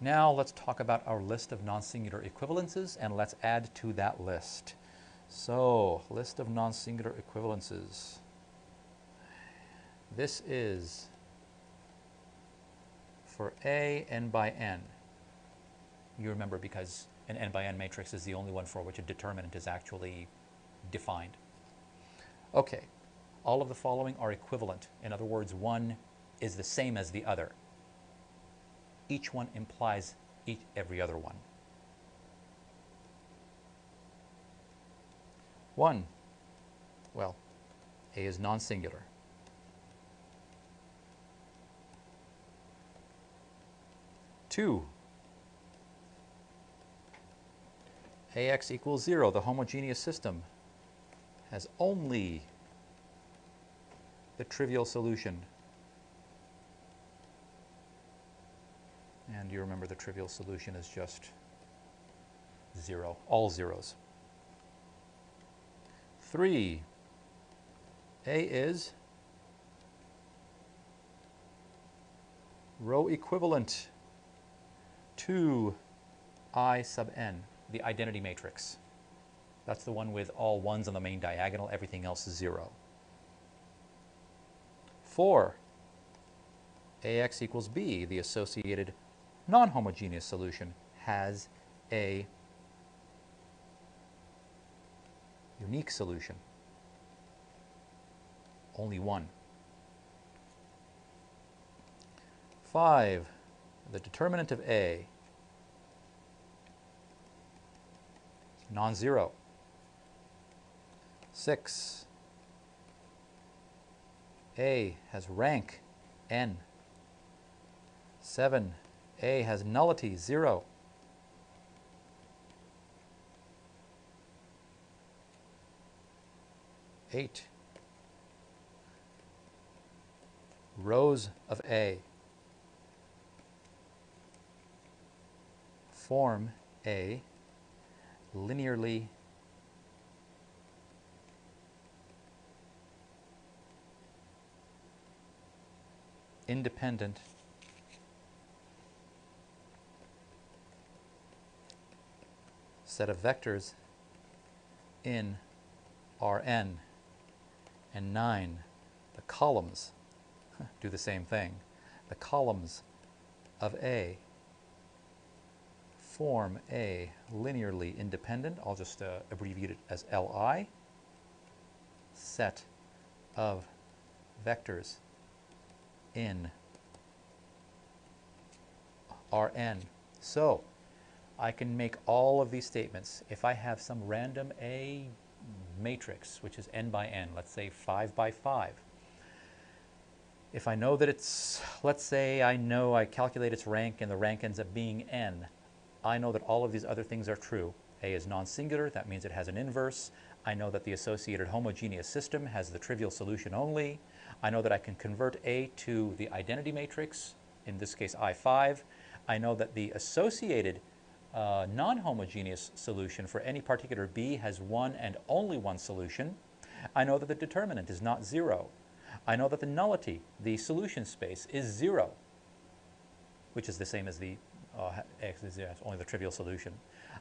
Now let's talk about our list of non-singular equivalences, and let's add to that list. So, list of non-singular equivalences. This is for A n by n. You remember because an n by n matrix is the only one for which a determinant is actually defined. Okay, all of the following are equivalent. In other words, one is the same as the other. Each one implies every other one. 1, well, A is non-singular. 2, AX equals 0, the homogeneous system has only the trivial solution. And you remember the trivial solution is just 0, all zeros. 3, A is row equivalent to I sub n, the identity matrix. That's the one with all ones on the main diagonal, everything else is 0. 4, AX equals B, the associated non-homogeneous solution, has a unique solution. Only one. 5, the determinant of A, non-zero. 6, A has rank n. 7, A has nullity 0. 8, rows of A form a linearly independent set of vectors in Rn. And 9, the columns do the same thing. The columns of A form a linearly independent, I'll just abbreviate it as Li, set of vectors in Rn. So I can make all of these statements. If I have some random A matrix, which is n by n, let's say 5 by 5. If I know that it's, let's say I calculate its rank and the rank ends up being n, I know that all of these other things are true. A is non-singular, that means it has an inverse. I know that the associated homogeneous system has the trivial solution only. I know that I can convert A to the identity matrix, in this case I5. I know that the associated non-homogeneous solution for any particular B has one and only one solution. I know that the determinant is not 0. I know that the nullity, the solution space, is 0, which is the same as the X is 0, it's only the trivial solution.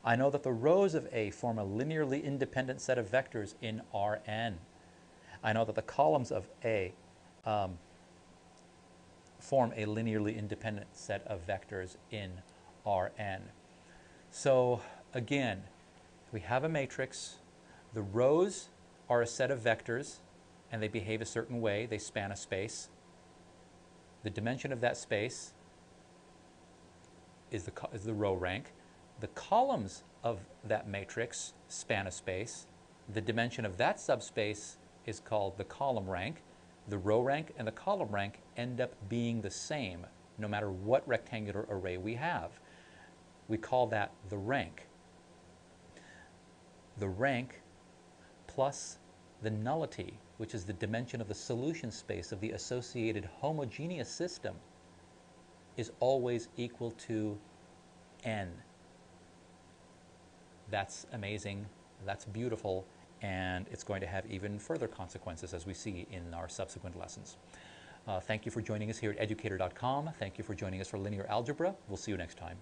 I know that the rows of A form a linearly independent set of vectors in Rn. I know that the columns of A form a linearly independent set of vectors in Rn. So again, we have a matrix. The rows are a set of vectors, and they behave a certain way. They span a space. The dimension of that space is the row rank. The columns of that matrix span a space. The dimension of that subspace is called the column rank. The row rank and the column rank end up being the same, no matter what rectangular array we have. We call that the rank. The rank plus the nullity, which is the dimension of the solution space of the associated homogeneous system, is always equal to n. That's amazing, that's beautiful, and it's going to have even further consequences as we see in our subsequent lessons. Thank you for joining us here at Educator.com. Thank you for joining us for Linear Algebra. We'll see you next time.